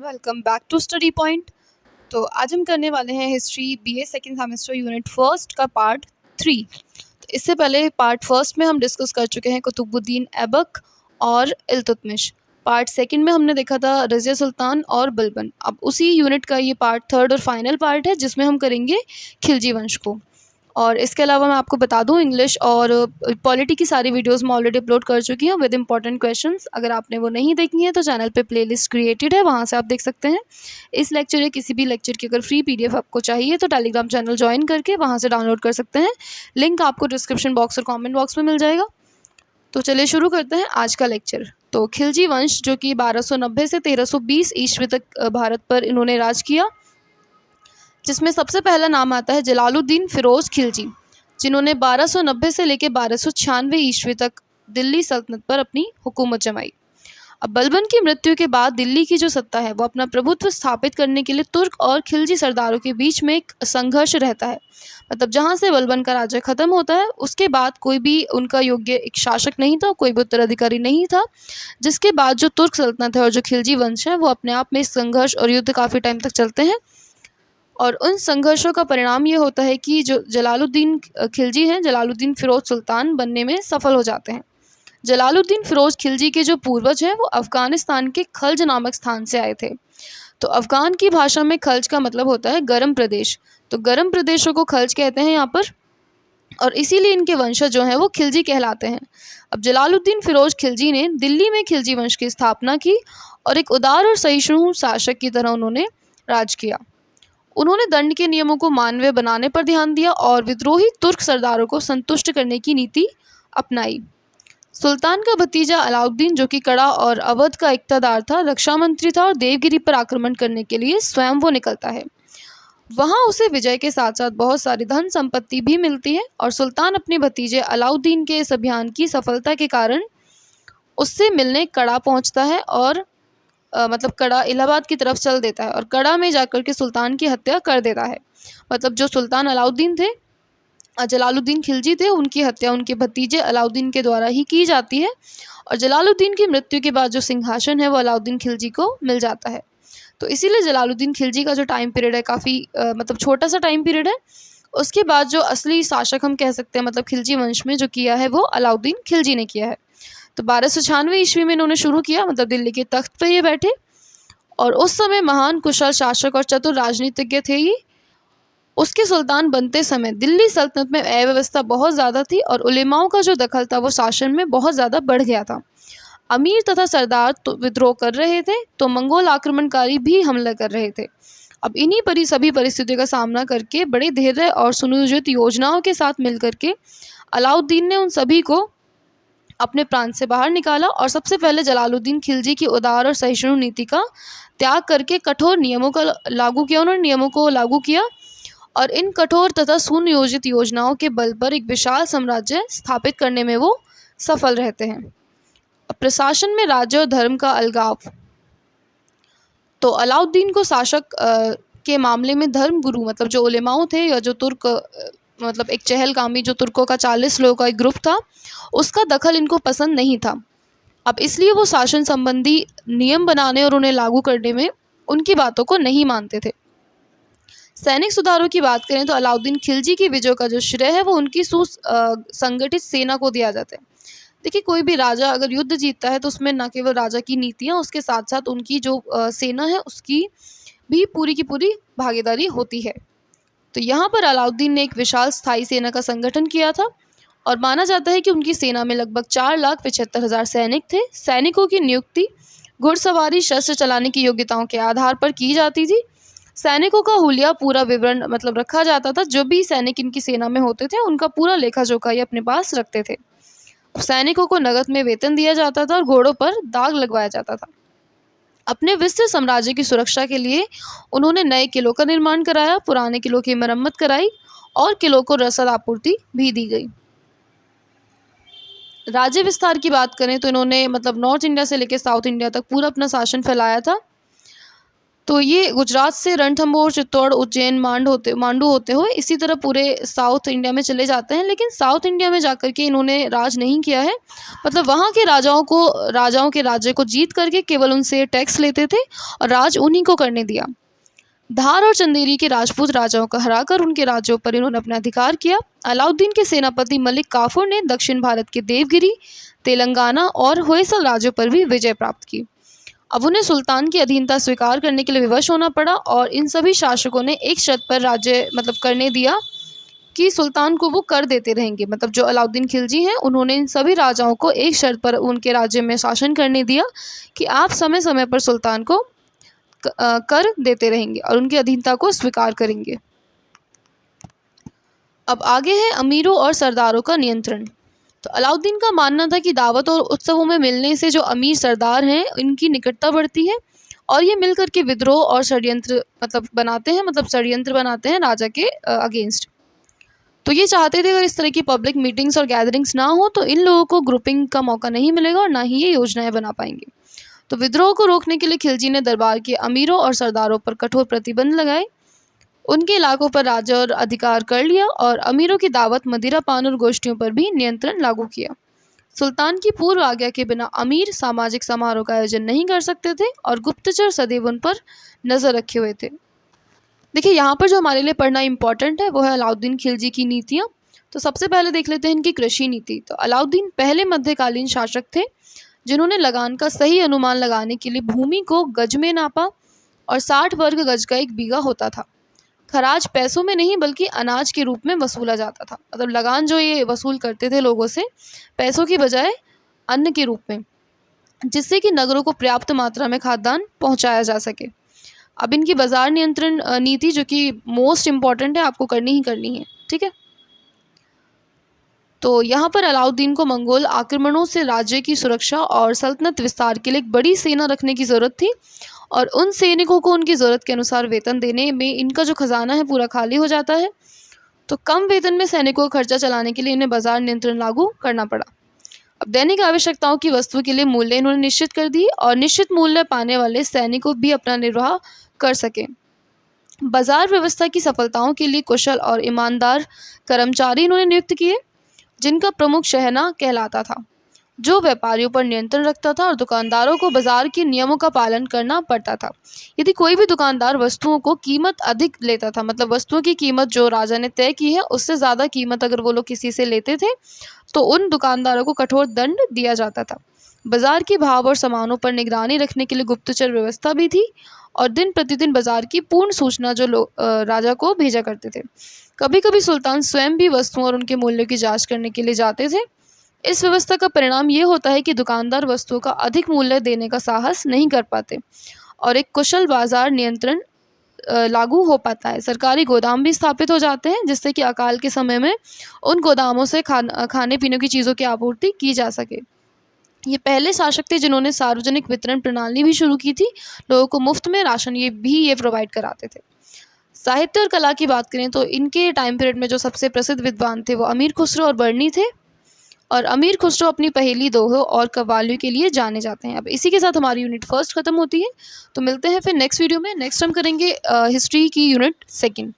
Welcome back to Study Point. तो आज हम करने वाले हैं history BA second semester unit first का पार्ट 3। तो इससे पहले पार्ट फर्स्ट में हम डिस्कस कर चुके हैं कुतुबुद्दीन ऐबक और इल्तुतमिश। पार्ट सेकंड में हमने देखा था रज़िया सुल्तान और बलबन। अब उसी यूनिट का ये पार्ट थर्ड और फाइनल पार्ट है जिसमें हम करेंगे खिलजी वंश को। और इसके अलावा मैं आपको बता दूं, इंग्लिश और पॉलिटी की सारी वीडियोस मैं ऑलरेडी अपलोड कर चुकी हूँ विद इंपॉर्टेंट क्वेश्चंस। अगर आपने वो नहीं देखी है तो चैनल पे प्लेलिस्ट क्रिएटेड है, वहाँ से आप देख सकते हैं। इस लेक्चर या किसी भी लेक्चर की अगर फ्री पीडीएफ आपको चाहिए तो टेलीग्राम चैनल ज्वाइन करके वहाँ से डाउनलोड कर सकते हैं। लिंक आपको डिस्क्रिप्शन बॉक्स और कॉमेंट बॉक्स में मिल जाएगा। तो चलिए शुरू करते हैं आज का लेक्चर। तो खिलजी वंश जो कि 1290 से 1320 ईस्वी तक भारत पर इन्होंने राज किया, जिसमें सबसे पहला नाम आता है जलालुद्दीन फिरोज खिलजी, जिन्होंने 1290 से लेकर 1296 ईस्वी तक दिल्ली सल्तनत पर अपनी हुकूमत जमाई। अब बलबन की मृत्यु के बाद दिल्ली की जो सत्ता है वो अपना प्रभुत्व स्थापित करने के लिए तुर्क और खिलजी सरदारों के बीच में एक संघर्ष रहता है। मतलब जहाँ से बलबन का राज्य खत्म होता है उसके बाद कोई भी उनका योग्य एक शासक नहीं था, कोई भी उत्तराधिकारी नहीं था, जिसके बाद जो तुर्क सल्तनत है और जो खिलजी वंश है वो अपने आप में संघर्ष और युद्ध काफ़ी टाइम तक चलते हैं। और उन संघर्षों का परिणाम ये होता है कि जो जलालुद्दीन खिलजी हैं, जलालुद्दीन फिरोज सुल्तान बनने में सफल हो जाते हैं। जलालुद्दीन फिरोज खिलजी के जो पूर्वज हैं वो अफ़गानिस्तान के खल्ज नामक स्थान से आए थे। तो अफ़गान की भाषा में खल्ज का मतलब होता है गर्म प्रदेश, तो गर्म प्रदेशों को खल्ज कहते हैं यहाँ पर, और इसीलिए इनके वंशज जो हैं वो खिलजी कहलाते हैं। अब जलालुद्दीन फिरोज खिलजी ने दिल्ली में खिलजी वंश की स्थापना की और एक उदार और सहिष्णु शासक की तरह उन्होंने राज किया। उन्होंने दंड के नियमों को मानवीय बनाने पर ध्यान दिया और विद्रोही तुर्क सरदारों को संतुष्ट करने की नीति अपनाई। सुल्तान का भतीजा अलाउद्दीन, जो कि कड़ा और अवध का इक़्तिदार था, रक्षा मंत्री था और देवगिरी पर आक्रमण करने के लिए स्वयं वो निकलता है। वहाँ उसे विजय के साथ साथ बहुत सारी धन संपत्ति भी मिलती है और सुल्तान अपने भतीजे अलाउद्दीन के इस अभियान की सफलता के कारण उससे मिलने कड़ा पहुँचता है और मतलब कड़ा इलाहाबाद की तरफ चल देता है और कड़ा में जाकर के सुल्तान की हत्या कर देता है। मतलब जो सुल्तान अलाउद्दीन थे, जलालुद्दीन खिलजी थे, उनकी हत्या उनके भतीजे अलाउद्दीन के द्वारा ही की जाती है और जलालुद्दीन की मृत्यु के बाद जो सिंहासन है वो अलाउद्दीन खिलजी को मिल जाता है। तो इसीलिए जलालुद्दीन खिलजी का जो टाइम पीरियड है काफ़ी मतलब छोटा सा टाइम पीरियड है। उसके बाद जो असली शासक हम कह सकते हैं मतलब खिलजी वंश में जो किया है वो अलाउद्दीन खिलजी ने किया है। तो 1296 ईस्वी में इन्होंने शुरू किया, मतलब दिल्ली के तख्त पर ये बैठे और उस समय महान कुशल शासक और चतुर राजनीतिज्ञ थे ये। उसके सुल्तान बनते समय दिल्ली सल्तनत में अव्यवस्था बहुत ज़्यादा थी और उलेमाओं का जो दखल था वो शासन में बहुत ज़्यादा बढ़ गया था। अमीर तथा सरदार तो विद्रोह कर रहे थे तो मंगोल आक्रमणकारी भी हमला कर रहे थे। अब इन्हीं सभी परिस्थितियों का सामना करके बड़े धैर्य और सुनियोजित योजनाओं के साथ मिलकर के अलाउद्दीन ने उन सभी को अपने प्रांत से बाहर निकाला और सबसे पहले जलालुद्दीन खिलजी की उदार और सहिष्णु नीति का त्याग करके कठोर नियमों का लागू किया। उन्होंने नियमों को लागू किया और इन कठोर तथा सुनियोजित योजनाओं के बल पर एक विशाल साम्राज्य स्थापित करने में वो सफल रहते हैं। प्रशासन में राज्य और धर्म का अलगाव। तो अलाउद्दीन को शासक के मामले में धर्म गुरु मतलब जो उलेमाओं थे या जो तुर्क मतलब एक चहलगामी जो तुर्कों का 40 लोगों का एक ग्रुप था, उसका दखल इनको पसंद नहीं था। अब इसलिए वो शासन संबंधी नियम बनाने और उन्हें लागू करने में उनकी बातों को नहीं मानते थे। सैनिक सुधारों की बात करें तो अलाउद्दीन खिलजी की विजय का जो श्रेय है वो उनकी सुसंगठित सेना को दिया जाता है। देखिए, कोई भी राजा अगर युद्ध जीतता है तो उसमें न केवल राजा की नीतियाँ, उसके साथ साथ उनकी जो सेना है उसकी भी पूरी की पूरी भागीदारी होती है। तो यहाँ पर अलाउद्दीन ने एक विशाल स्थायी सेना का संगठन किया था और माना जाता है कि उनकी सेना में लगभग 4,75,000 सैनिक थे। सैनिकों की नियुक्ति घुड़सवारी, शस्त्र चलाने की योग्यताओं के आधार पर की जाती थी। सैनिकों का हुलिया पूरा विवरण मतलब रखा जाता था। जो भी सैनिक इनकी सेना में होते थे उनका पूरा लेखा जोखा ये अपने पास रखते थे। सैनिकों को नगद में वेतन दिया जाता था और घोड़ों पर दाग लगवाया जाता था। अपने विस्तृत साम्राज्य की सुरक्षा के लिए उन्होंने नए किलों का निर्माण कराया, पुराने किलों की मरम्मत कराई और किलों को रसद आपूर्ति भी दी गई। राज्य विस्तार की बात करें तो इन्होंने मतलब नॉर्थ इंडिया से लेकर साउथ इंडिया तक पूरा अपना शासन फैलाया था। तो ये गुजरात से रणथंभौर, चित्तौड़, उज्जैन, मांडू होते हुए इसी तरह पूरे साउथ इंडिया में चले जाते हैं। लेकिन साउथ इंडिया में जाकर के इन्होंने राज नहीं किया है, मतलब वहाँ के राजाओं के राज्य को जीत करके केवल उनसे टैक्स लेते थे और राज उन्हीं को करने दिया। धार और चंदेरी के राजपूत राजाओं को हराकर उनके राज्यों पर इन्होंने अपना अधिकार किया। अलाउद्दीन के सेनापति मलिक काफूर ने दक्षिण भारत के देवगिरी, तेलंगाना और होयसल राज्यों पर भी विजय प्राप्त की। अब उन्हें सुल्तान की अधीनता स्वीकार करने के लिए विवश होना पड़ा और इन सभी शासकों ने एक शर्त पर राज्य करने दिया कि सुल्तान को वो कर देते रहेंगे। मतलब जो अलाउद्दीन खिलजी हैं उन्होंने इन सभी राजाओं को एक शर्त पर उनके राज्य में शासन करने दिया कि आप समय समय पर सुल्तान को कर देते रहेंगे और उनकी अधीनता को स्वीकार करेंगे। अब आगे है अमीरों और सरदारों का नियंत्रण। तो अलाउद्दीन का मानना था कि दावत और उत्सवों में मिलने से जो अमीर सरदार हैं इनकी निकटता बढ़ती है और ये मिलकर के विद्रोह और षड्यंत्र षड्यंत्र बनाते हैं राजा के अगेंस्ट। तो ये चाहते थे अगर इस तरह की पब्लिक मीटिंग्स और गैदरिंग्स ना हो तो इन लोगों को ग्रुपिंग का मौका नहीं मिलेगा और ना ही ये योजनाएं बना पाएंगे। तो विद्रोह को रोकने के लिए खिलजी ने दरबार के अमीरों और सरदारों पर कठोर प्रतिबंध लगाए, उनके इलाकों पर राज्य और अधिकार कर लिया और अमीरों की दावत, मदिरा पान और गोष्ठियों पर भी नियंत्रण लागू किया। सुल्तान की पूर्व आज्ञा के बिना अमीर सामाजिक समारोह का आयोजन नहीं कर सकते थे और गुप्तचर सदैव उन पर नजर रखे हुए थे। देखिए यहाँ पर जो हमारे लिए पढ़ना इम्पोर्टेंट है वो है अलाउद्दीन खिलजी की नीतियाँ। तो सबसे पहले देख लेते हैं इनकी कृषि नीति। तो अलाउद्दीन पहले मध्यकालीन शासक थे जिन्होंने लगान का सही अनुमान लगाने के लिए भूमि को गज में नापा और 60 वर्ग गज का एक बीघा होता था। खराज पैसों में नहीं बल्कि अनाज के रूप में वसूला जाता था। मतलब लगान जो ये वसूल करते थे लोगों से पैसों की बजाय अन्न के रूप में, जिससे कि नगरों को पर्याप्त मात्रा में खाद्यान्न पहुंचाया जा सके। अब इनकी बाजार नियंत्रण नीति जो कि मोस्ट इम्पॉर्टेंट है, आपको करनी ही करनी है, ठीक है। तो यहाँ पर अलाउद्दीन को मंगोल आक्रमणों से राज्य की सुरक्षा और सल्तनत विस्तार के लिए एक बड़ी सेना रखने की ज़रूरत थी और उन सैनिकों को उनकी ज़रूरत के अनुसार वेतन देने में इनका जो खजाना है पूरा खाली हो जाता है। तो कम वेतन में सैनिकों का खर्चा चलाने के लिए इन्हें बाजार नियंत्रण लागू करना पड़ा। अब दैनिक आवश्यकताओं की वस्तु के लिए मूल्य इन्होंने निश्चित कर दिए और निश्चित मूल्य पाने वाले सैनिकों भी अपना निर्वाह कर सकें। बाजार व्यवस्था की सफलताओं के लिए कुशल और ईमानदार कर्मचारी इन्होंने नियुक्त किए, जिनका प्रमुख शहना कहलाता था, जो व्यापारियों पर नियंत्रण रखता था और दुकानदारों को बाजार के नियमों का पालन करना पड़ता था। यदि कोई भी दुकानदार वस्तुओं को कीमत अधिक लेता था, मतलब वस्तुओं की कीमत जो राजा ने तय की है उससे ज़्यादा कीमत अगर वो लोग किसी से लेते थे तो उन दुकानदारों को कठोर दंड दिया जाता था। बाजार के भाव और सामानों पर निगरानी रखने के लिए गुप्तचर व्यवस्था भी थी और दिन प्रतिदिन बाजार की पूर्ण सूचना जो राजा को भेजा करते थे। कभी कभी सुल्तान स्वयं भी वस्तुओं और उनके मूल्यों की जांच करने के लिए जाते थे। इस व्यवस्था का परिणाम ये होता है कि दुकानदार वस्तुओं का अधिक मूल्य देने का साहस नहीं कर पाते और एक कुशल बाजार नियंत्रण लागू हो पाता है। सरकारी गोदाम भी स्थापित हो जाते हैं जिससे कि अकाल के समय में उन गोदामों से खाने पीने की चीज़ों की आपूर्ति की जा सके। ये पहले शासक थे जिन्होंने सार्वजनिक वितरण प्रणाली भी शुरू की थी, लोगों को मुफ्त में राशन ये प्रोवाइड कराते थे। साहित्य और कला की बात करें तो इनके टाइम पीरियड में जो सबसे प्रसिद्ध विद्वान थे वो अमीर खुसरो और बर्नी थे और अमीर खुसरो अपनी पहेली, दोहों और कव्वालियों के लिए जाने जाते हैं। अब इसी के साथ हमारी यूनिट फर्स्ट खत्म होती है, तो मिलते हैं फिर नेक्स्ट वीडियो में। नेक्स्ट हम करेंगे हिस्ट्री की यूनिट सेकंड।